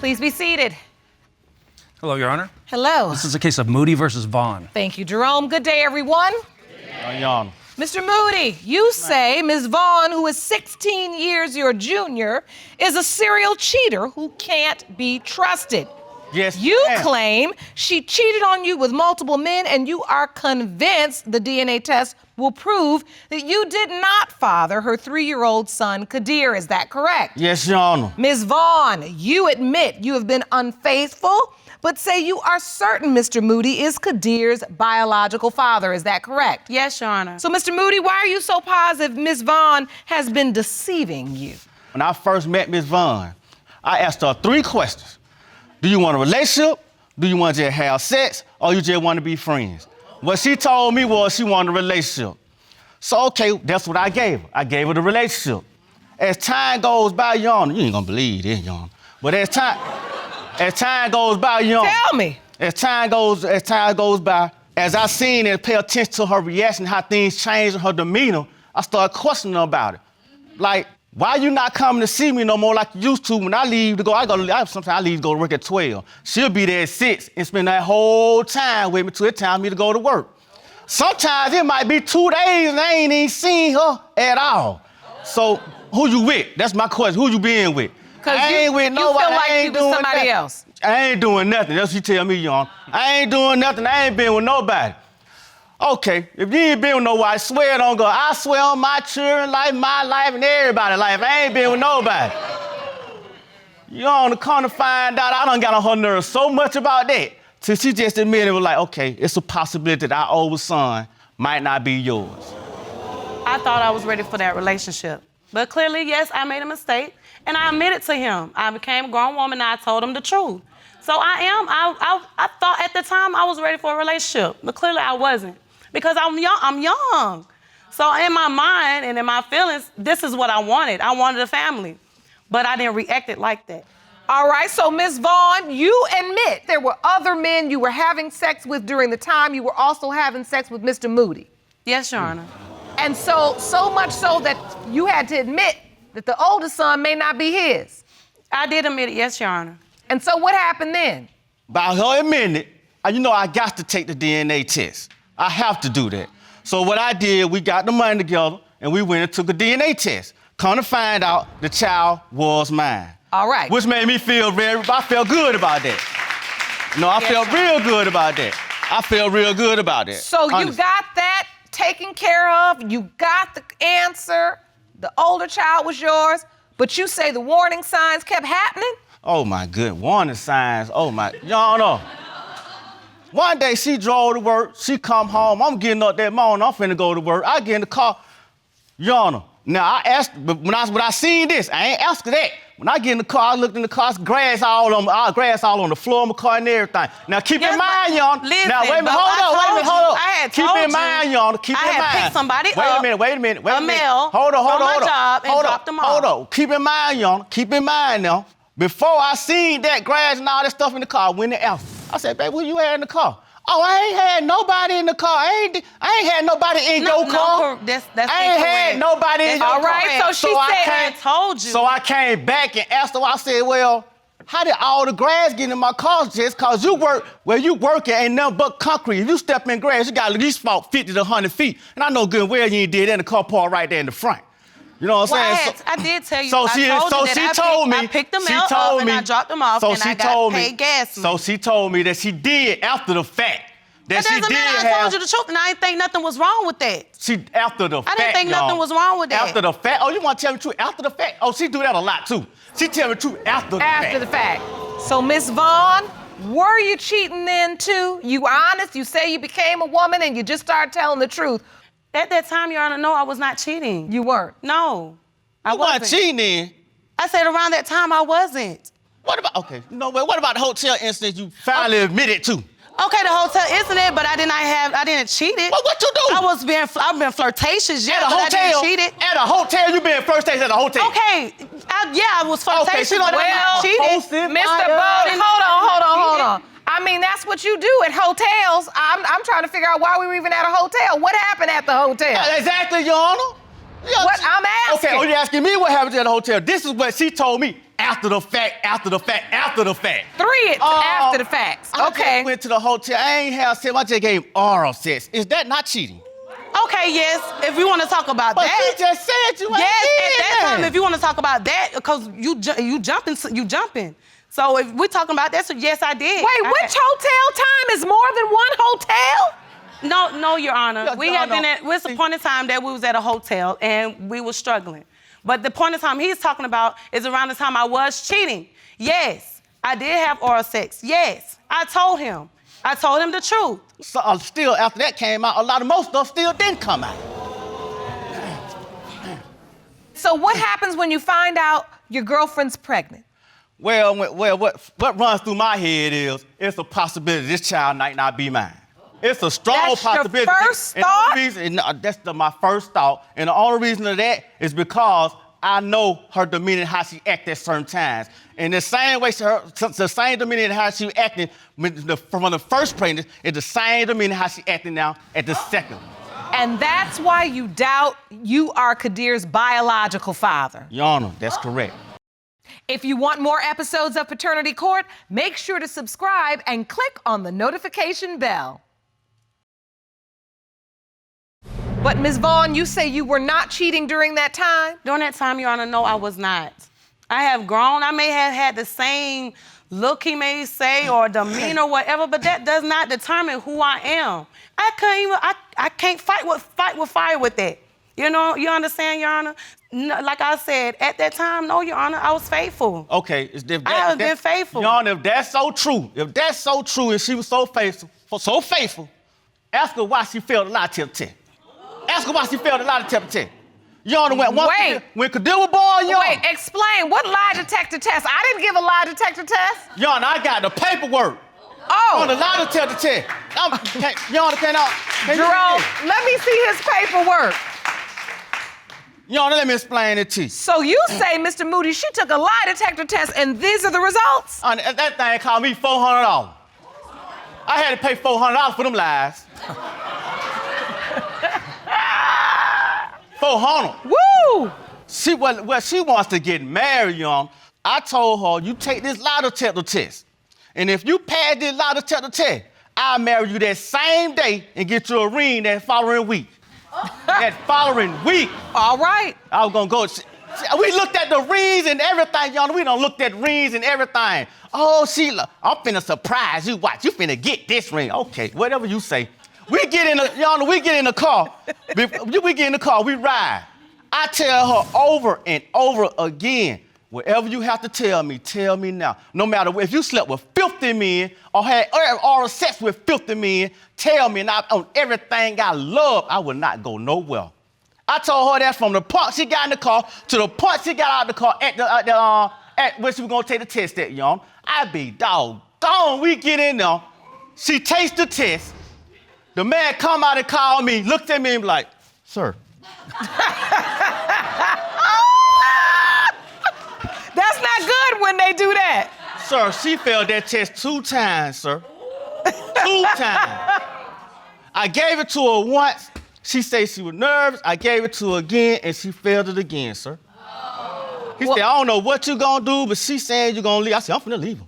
Please be seated. Hello, Your Honor. Hello. This is a case of Moody versus Vaughn. Thank you, Jerome. Good day, everyone. Your Honor. Mr. Moody, you say Ms. Vaughn, who is 16 years your junior, is a serial cheater who can't be trusted. Yes, You ma'am. claim she cheated on you with multiple men, and you are convinced the DNA test will prove that you did not father her 3-year-old son, Kadir. Is that correct? Yes, Your Honor. Ms. Vaughn, you admit you have been unfaithful, but say you are certain Mr. Moody is Kadir's biological father. Is that correct? Yes, Your Honor. So, Mr. Moody, why are you so positive Ms. Vaughn has been deceiving you? When I first met Ms. Vaughn, I asked her 3 questions. Do you want a relationship? Do you want to just have sex? Or you just want to be friends? What she told me was she wanted a relationship. So, okay, that's what I gave her. I gave her the relationship. As time goes by, Your Honor, you ain't gonna believe this, Your Honor. But as time goes by, Your Honor. Tell me. As time goes by, as I seen and pay attention to her reaction, how things changed in her demeanor, I started questioning her about it. Like, why you not coming to see me no more like you used to? When I leave to go, sometimes I leave to go to work at 12. She'll be there at 6 and spend that whole time with me till it's time for me to go to work. Sometimes it might be 2 days and I ain't even seen her at all. So, who you with? That's my question. Who you been with? Because I ain't with nobody. You feel like I ain't you with doing somebody nothing. else. I ain't doing nothing. That's what she tell me, Your Honor. I ain't doing nothing. I ain't been with nobody. Okay, if you ain't been with nobody, I swear it on God. I swear on my children's life, my life, and everybody's life. I ain't been with nobody. Your Honor, come to find out, I done got on her nerves so much about that. Till she just admitted, it was like, okay, it's a possibility that our oldest son might not be yours. I thought I was ready for that relationship. But clearly, yes, I made a mistake, and I admitted to him. I became a grown woman, and I told him the truth. So I thought at the time I was ready for a relationship, but clearly I wasn't. Because I'm young. So in my mind and in my feelings, this is what I wanted. I wanted a family, but I didn't react it like that. All right, so Ms. Vaughn, you admit there were other men you were having sex with during the time you were also having sex with Mr. Moody. Yes, Your Honor. And so much so that you had to admit that the oldest son may not be his. I did admit it, yes, Your Honor. And so what happened then? By her admitting it, you know I got to take the DNA test. I have to do that. So what I did, we got the money together and we went and took a DNA test. Come to find out the child was mine. All right. Which made me feel I felt good about that. No, I felt real good about that. I felt real good about that. So you got that taken care of, you got the answer, the older child was yours, but you say the warning signs kept happening? Oh my good, warning signs, oh my, y'all know. One day she drove to work, she come home, I'm getting up that morning, I'm finna go to work. I get in the car, Your Honor. Now I asked, but when I seen this, I ain't asked her that. When I get in the car, I looked in the car, it's grass all on the floor of my car and everything. Now keep in mind, Your Honor. Listen, now wait a minute, hold on. I had keep told in mind, Your Honor, keep in mind. I had picked somebody wait up. a minute. A male. Hold on. From my job and dropped them off. Hold on. Keep in mind, Your Honor. Keep in mind now. Before I seen that grass and all that stuff in the car, I went to ask her. I said, babe, what you had in the car? Oh, I ain't had nobody in the car. I ain't had nobody in your car. That's I ain't had nobody in your car. All right, so she said, I told you. So I came back and asked her, I said, well, how did all the grass get in my car? Just cause you work, where you working ain't nothing but concrete. If you step in grass, you got at least about 50 to 100 feet. And I know good and well you ain't did that in the car parked right there in the front. You know what I'm saying? I did tell you. I picked them up and I dropped them off and I got paid gas. So she told me that she did after the fact. That doesn't mean I told you the truth and I didn't think nothing was wrong with that. She, after the fact, I didn't think nothing was wrong with that. After the fact? Oh, you want to tell me the truth after the fact? Oh, she do that a lot too. She tell me the truth after the fact. After the fact. So Miss Vaughn, were you cheating then too? You were honest? You say you became a woman and you just started telling the truth. At that time, Your Honor, no, I was not cheating. You weren't? No, I wasn't. wasn't. Cheating then? I said around that time I wasn't. What about, okay, no, but what about the hotel incident you finally admitted to? Okay, the hotel incident, but I didn't cheat it. What you do? I've been flirtatious, yeah, at a but hotel, I didn't cheat it. At a hotel, you been first dates at a hotel. Okay, I was flirtatious, but I didn't cheat it. Mr. Bowden, hold on. I mean, that's what you do at hotels. I'm trying to figure out why we were even at a hotel. What happened at the hotel? Exactly, Your Honor. What I'm asking. Okay, you're asking me what happened at the hotel. This is what she told me after the fact, after the fact, after the fact. 3 after the facts. I Okay. just went to the hotel. I ain't have sex. I just gave oral sex. Is that not cheating? Okay, yes, if you want to talk about But that. she just said you ain't Yes, did at that time, if you want to talk about that, because you jumping. So if we're talking about that, so yes, I did. Wait, which hotel time is more than one hotel? No, Your Honor. Yeah, We no, have no. been at, what's the point in time that we was at a hotel and we were struggling. But the point in time he's talking about is around the time I was cheating. Yes, I did have oral sex. Yes, I told him. I told him the truth. So, still, after that came out, a lot of most stuff still didn't come out. So what happens when you find out your girlfriend's pregnant? Well, what runs through my head is it's a possibility this child might not be mine. It's a strong That's your possibility. first And the thought? only reason, that's my first thought. And the only reason of that is because I know her demeanor and how she acts at certain times. And the same way, the same demeanor and how she acting from the first pregnancy is the same demeanor how she acting now at the second. And that's why you doubt you are Kadir's biological father. Your Honor, that's correct. If you want more episodes of Paternity Court, make sure to subscribe and click on the notification bell. But Ms. Vaughn, you say you were not cheating during that time? During that time, Your Honor, no, I was not. I have grown. I may have had the same look he may say or demeanor, whatever, but that does not determine who I am. I can't fight with fire with that. You know, you understand, Your Honor? No, like I said, at that time, no, Your Honor, I was faithful. Okay, I have been faithful. Your Honor, if that's so true, and she was so faithful, ask her why she failed a lie detector test. Ask her why she failed a lie detector test. Your Honor, when Kadir was born, Your Honor. Wait, explain. What lie detector test? I didn't give a lie detector test. Your Honor, I got the paperwork on the lie detector test. Your Honor, can Jerome, let me see his paperwork. Your Honor, let me explain it to you. So you say, Mr. Moody, she took a lie detector test and these are the results? Honor, that thing cost me $400. I had to pay $400 for them lies. 400. Woo! She wants to get married, Your Honor. I told her, you take this lie detector test. And if you pass this lie detector test, I'll marry you that same day and get you a ring that following week. That following week. All right. I was gonna go. We looked at the rings and everything, Your Honor. We done looked at rings and everything. Oh, Sheila, I'm finna surprise you. Watch, you finna get this ring. Okay, whatever you say. We get in the, Your Honor, we get in the car. We get in the car, we ride. I tell her over and over again, whatever you have to tell me now. No matter if you slept with 50 men or had oral sex with 50 men, tell me. And on everything I love, I will not go nowhere. I told her that from the point she got in the car to the point she got out of the car at where she was gonna take the test at, Your Honor. I be doggone. We get in there. She takes the test. The man come out and call me, looked at me and be like, sir. That's not good when they do that. Sir, she failed that test 2 times, sir. 2 times. I gave it to her once. She said she was nervous. I gave it to her again, and she failed it again, sir. He said, I don't know what you gonna do, but she saying you gonna leave. I said, I'm finna leave her.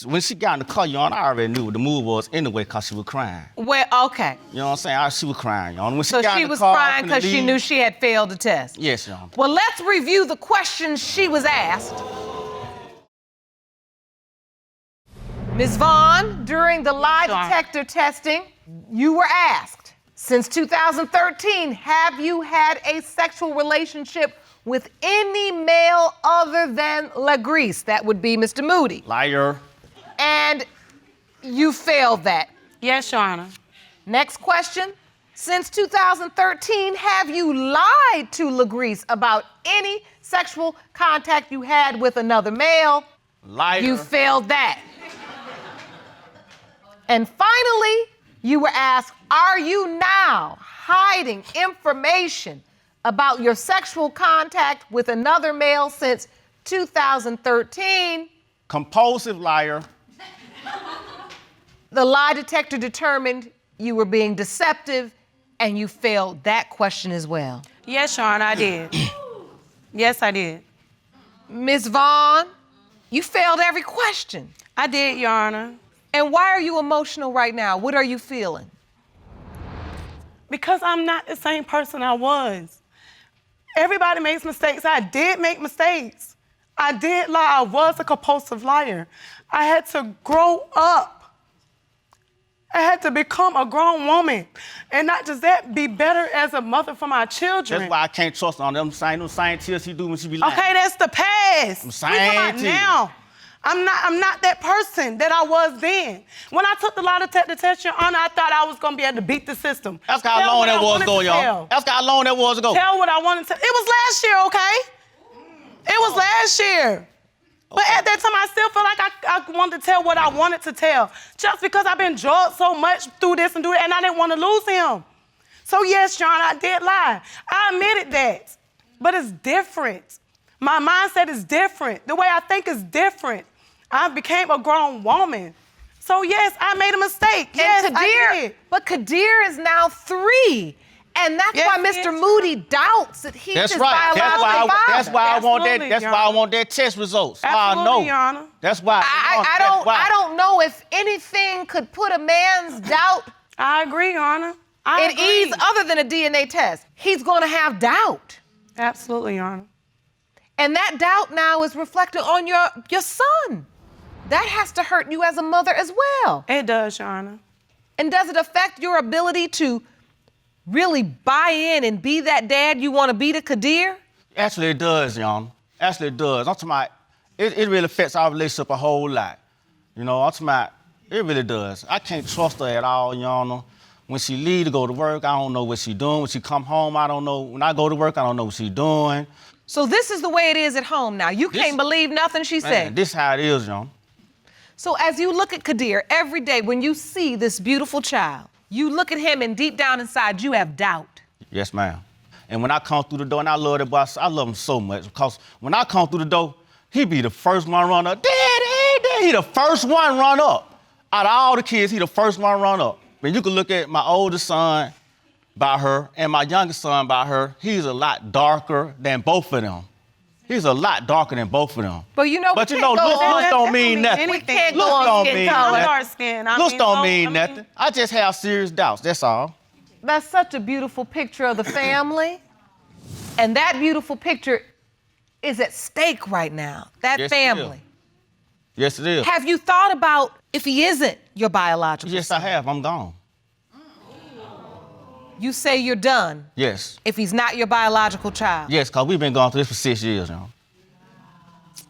When she got in the car, Your Honor, I already knew what the move was anyway, because she was crying. Well, okay. You know what I'm saying? She was crying, Your Honor. When So got she in the was car, crying because she knew she had failed the test. Yes, Your Honor. Well, let's review the questions she was asked. Ms. Vaughn, during the lie detector testing, you were asked, since 2013, have you had a sexual relationship with any male other than Legrease? That would be Mr. Moody. Liar. And you failed that. Yes, Your Honor. Next question. Since 2013, have you lied to Legrease about any sexual contact you had with another male? Liar. You failed that. And finally, you were asked, are you now hiding information about your sexual contact with another male since 2013? Compulsive liar. The lie detector determined you were being deceptive, and you failed that question as well. Yes, Your Honor, I did. Yes, I did. Ms. Vaughn, you failed every question. I did, Your Honor. And why are you emotional right now? What are you feeling? Because I'm not the same person I was. Everybody makes mistakes. I did make mistakes. I did lie. I was a compulsive liar. I had to grow up. I had to become a grown woman. And not just that, be better as a mother for my children. That's why I can't trust her on them same tears she do when she be lying. Okay, that's the past. I'm We saying talking about to you. now. I'm not that person that I was then. When I took the lie detector test, Your Honor, I thought I was gonna be able to beat the system. Ask how long that was ago, y'all. Ask how long that was ago. Tell what I wanted to. It was last year, okay? It was last year. But at that time, I still feel like I wanted to tell what I wanted to tell. Just because I've been drugged so much through this and do that, and I didn't want to lose him. So yes, Your Honor, I did lie. I admitted that. But it's different. My mindset is different. The way I think is different. I became a grown woman. So yes, I made a mistake. Yes, And Kadir, I did. but Kadir is now 3. And that's Yes, why he Mr. is. Moody doubts that he's That's his right. biological father. That's why I want that. Absolutely, That's Your why I Honor. want that test results. So I Absolutely, know. Your Honor. That's why. I don't know if anything could put a man's doubt I agree, Your Honor. I at agree. ease other than a DNA test. He's going to have doubt. Absolutely, Your Honor. And that doubt now is reflected on your son. That has to hurt you as a mother as well. It does, Your Honor. And does it affect your ability to really buy in and be that dad you want to be to Kadir? Actually, it does, y'all. Actually, it does. I'm talking about, it really affects our relationship a whole lot. You know, I'm talking about, it really does. I can't trust her at all, y'all. When she leave to go to work, I don't know what she doing. When she come home, I don't know. When I go to work, I don't know what she doing. So this is the way it is at home now. You can't believe nothing she Man, said. this how it is, y'all. So as you look at Kadir every day, when you see this beautiful child, you look at him and deep down inside you have doubt. Yes, ma'am. And when I come through the door, and I love that boy, I love him so much because when I come through the door, he be the first one run up. Daddy, he the first one run up. Out of all the kids, he the first one run up. When you can look at my oldest son by her and my youngest son by her, he's a lot darker than both of them. He's a lot darker than both of them. But you know, But you know, looks don't mean nothing. We can't Looks go on don't skin mean color. nothing. Dark skin. Looks don't mean nothing. I just have serious doubts, that's all. That's such a beautiful picture of the family. And that beautiful picture is at stake right now, that Yes, it is. family. Yes, it is. Have you thought about if he isn't your biological Yes, son? I have. I'm gone. You say you're done Yes. if he's not your biological child. Yes, because we've been going through this for 6 years, you know.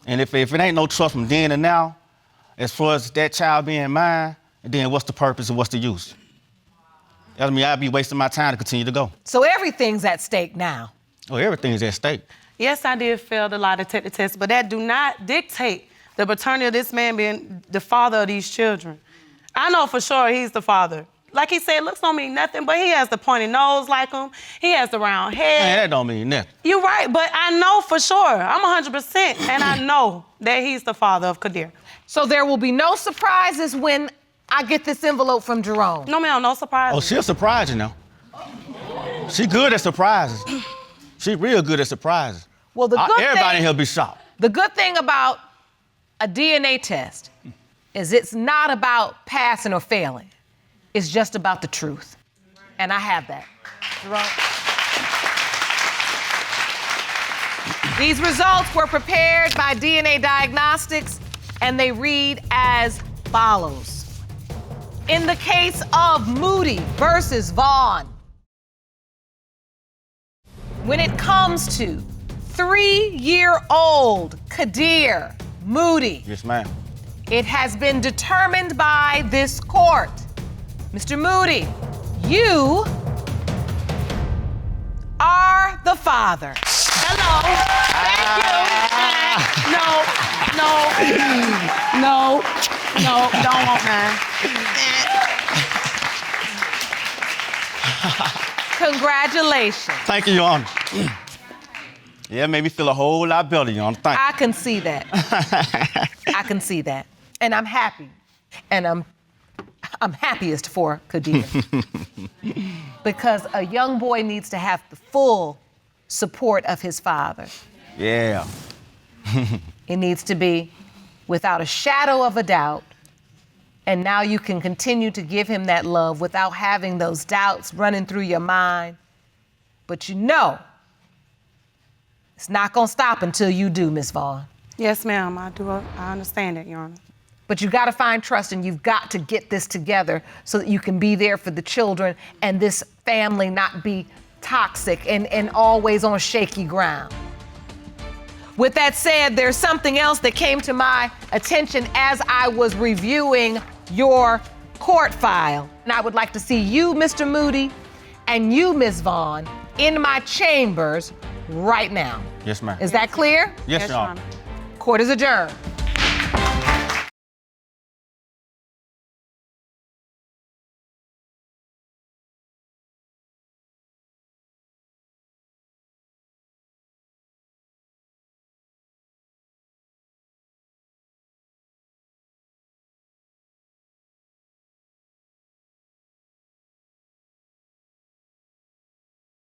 And if it ain't no trust from then and now, as far as that child being mine, then what's the purpose and what's the use? I mean, I'd be wasting my time to continue to go. So everything's at stake now. Oh, everything's at stake. Yes, I did fail the lie detector test, but that do not dictate the paternity of this man being the father of these children. I know for sure he's the father. Like he said, looks don't mean nothing, but he has the pointed nose like him. He has the round head. Man, that don't mean nothing. You're right, but I know for sure. I'm 100%, and I know that he's the father of Kadir. So there will be no surprises when I get this envelope from Jerome. No, ma'am, no surprise. Oh, she'll surprise you now. She good at surprises. She real good at surprises. Well, the good Everybody thing, in here be shocked. the good thing about a DNA test is it's not about passing or failing. It's just about the truth. And I have that. Jerome. These results were prepared by DNA Diagnostics, and they read as follows. In the case of Moody versus Vaughn, when it comes to 3-year-old Kadir Moody, Yes, ma'am. it has been determined by this court. Mr. Moody, you are the father. Hello. Thank you. No, don't want mine. Congratulations. Thank you, Your Honor. Yeah, it made me feel a whole lot better, Your Honor. Thank you. I can see that. I can see that. And I'm happy. And I'm happiest for Kadir. Because a young boy needs to have the full support of his father. Yeah. It needs to be without a shadow of a doubt. And now you can continue to give him that love without having those doubts running through your mind. But you know, it's not gonna stop until you do, Miss Vaughn. Yes, ma'am, I do. I understand it, Your Honor. But you've got to find trust, and you've got to get this together so that you can be there for the children and this family not be toxic and always on shaky ground. With that said, there's something else that came to my attention as I was reviewing your court file. And I would like to see you, Mr. Moody, and you, Ms. Vaughn, in my chambers right now. Yes, ma'am. Is that clear? Yes, Your Honor. Court is adjourned.